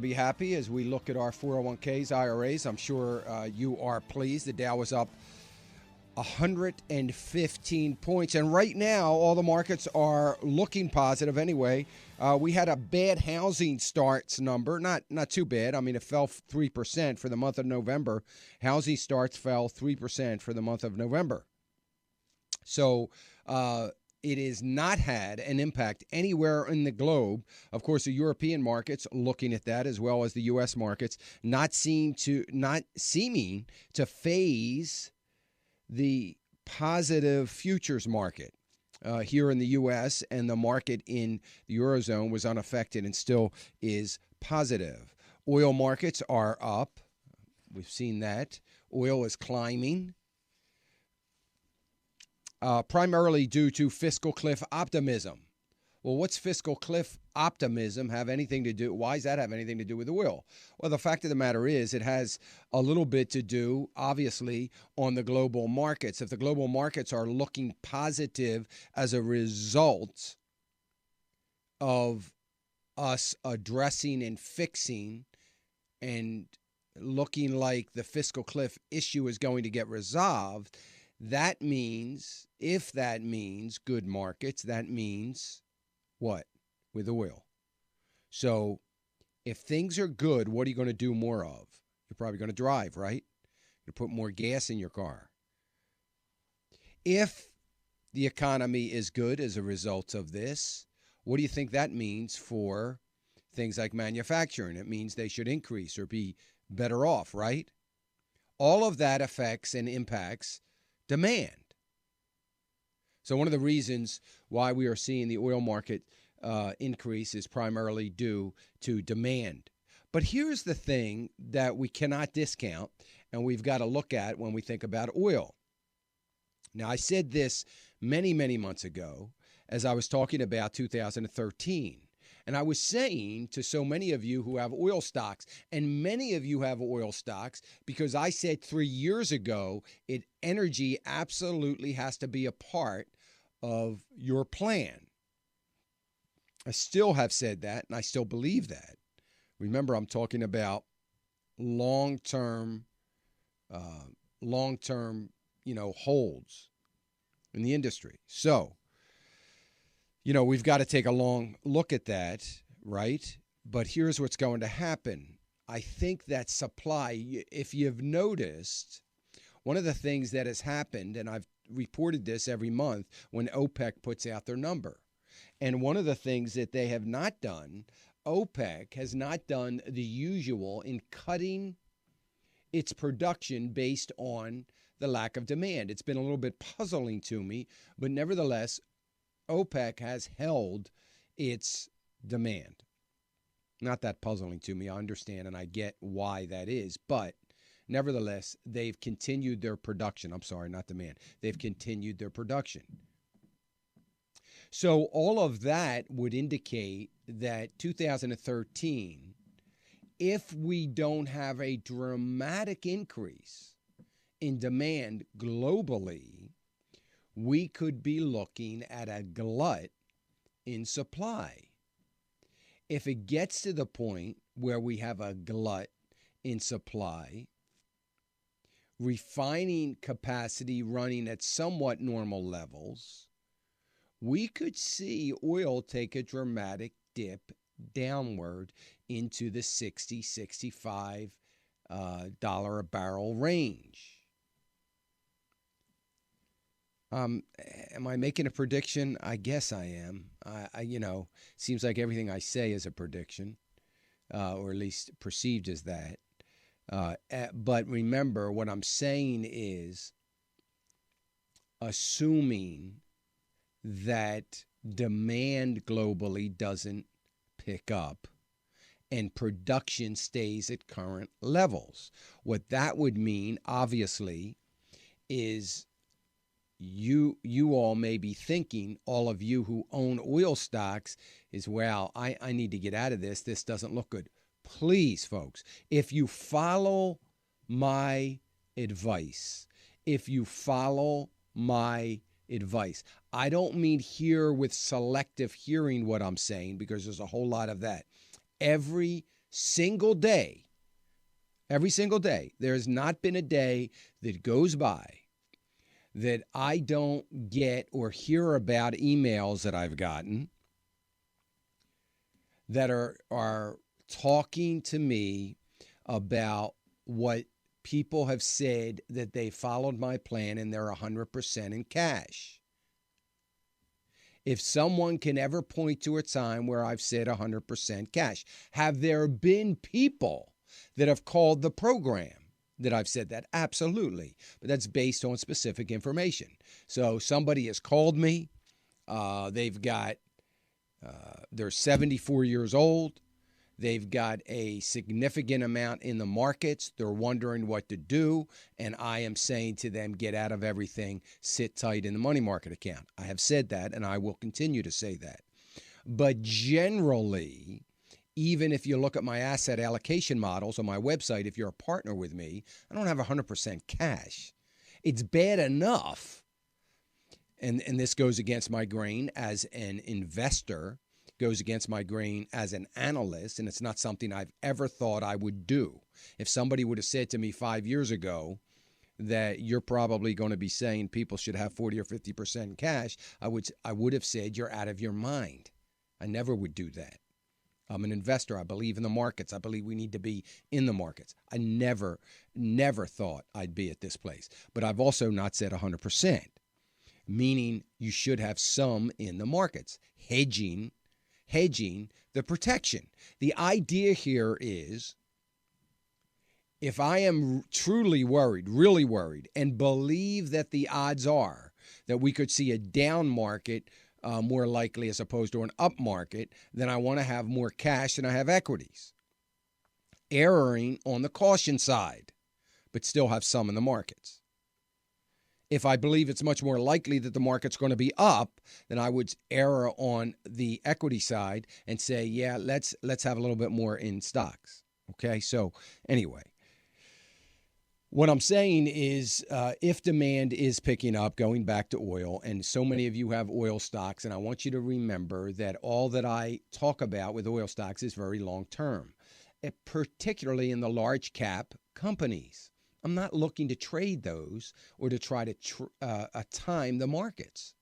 be happy as we look at our 401ks, IRAs. I'm sure you are pleased. The Dow was up 115 points. And right now, all the markets are looking positive anyway. We had a bad housing starts number. Not too bad. I mean, it fell 3% for the month of November. Housing starts fell 3% for the month of November. So it has not had an impact anywhere in the globe. Of course, the European markets looking at that as well as the U.S. markets not seeming to phase the positive futures market here in the U.S., and the market in the Eurozone was unaffected and still is positive. Oil markets are up. We've seen that. Oil is climbing. Primarily due to fiscal cliff optimism. Well, what's fiscal cliff optimism have anything to do? Why does that have anything to do with oil? Well, the fact of the matter is it has a little bit to do, obviously, on the global markets. If the global markets are looking positive as a result of us addressing and fixing and looking like the fiscal cliff issue is going to get resolved, that means, if that means good markets, that means what? With oil. So if things are good, what are you going to do more of? You're probably going to drive, right? You put more gas in your car. If the economy is good as a result of this, what do you think that means for things like manufacturing? It means they should increase or be better off, right? All of that affects and impacts demand. So one of the reasons why we are seeing the oil market increase is primarily due to demand. But here's the thing that we cannot discount, and we've got to look at when we think about oil. Now, I said this many, many months ago as I was talking about 2013. And I was saying to so many of you who have oil stocks, and many of you have oil stocks, because I said 3 years ago, energy absolutely has to be a part of your plan. I still have said that, and I still believe that. Remember, I'm talking about long-term, holds in the industry. So, we've got to take a long look at that, right? But here's what's going to happen. I think that supply, if you've noticed, one of the things that has happened, and I've reported this every month when OPEC puts out their number, and one of the things that they have not done, OPEC has not done the usual in cutting its production based on the lack of demand. It's been a little bit puzzling to me, but nevertheless, OPEC has held its demand. Not that puzzling to me. I understand and I get why that is. But nevertheless, they've continued their production. I'm sorry, not demand. They've continued their production. So all of that would indicate that 2013, if we don't have a dramatic increase in demand globally, we could be looking at a glut in supply. If it gets to the point where we have a glut in supply, refining capacity running at somewhat normal levels, we could see oil take a dramatic dip downward into the $60, $65 a barrel range. Am I making a prediction? I guess I am. Seems like everything I say is a prediction, or at least perceived as that. But remember, what I'm saying is assuming that demand globally doesn't pick up and production stays at current levels. What that would mean, obviously, is you all may be thinking, all of you who own oil stocks, is, well, I need to get out of this. This doesn't look good. Please, folks, if you follow my advice, I don't mean hear with selective hearing what I'm saying, because there's a whole lot of that. Every single day, every single day, there has not been a day that goes by that I don't get or hear about emails that I've gotten that are talking to me about what people have said that they followed my plan and they're 100% in cash. If someone can ever point to a time where I've said 100% cash, have there been people that have called the program that I've said that? Absolutely. But that's based on specific information. So somebody has called me. They're 74 years old. They've got a significant amount in the markets. They're wondering what to do. And I am saying to them, get out of everything, sit tight in the money market account. I have said that, and I will continue to say that. But generally, even if you look at my asset allocation models on my website, if you're a partner with me, I don't have 100% cash. It's bad enough. And this goes against my grain as an investor, goes against my grain as an analyst, and it's not something I've ever thought I would do. If somebody would have said to me 5 years ago that you're probably going to be saying people should have 40 or 50% cash, I would have said you're out of your mind. I never would do that. I'm an investor. I believe in the markets. I believe we need to be in the markets. I never thought I'd be at this place. But I've also not said 100%, meaning you should have some in the markets, hedging the protection. The idea here is if I am truly worried, really worried, and believe that the odds are that we could see a down market more likely as opposed to an up market, then I want to have more cash than I have equities. Erring on the caution side, but still have some in the markets. If I believe it's much more likely that the market's going to be up, then I would err on the equity side and say, yeah, let's have a little bit more in stocks. Okay, so anyway, what I'm saying is if demand is picking up, going back to oil, and so many of you have oil stocks, and I want you to remember that all that I talk about with oil stocks is very long term, particularly in the large cap companies. I'm not looking to trade those or to try to time the markets.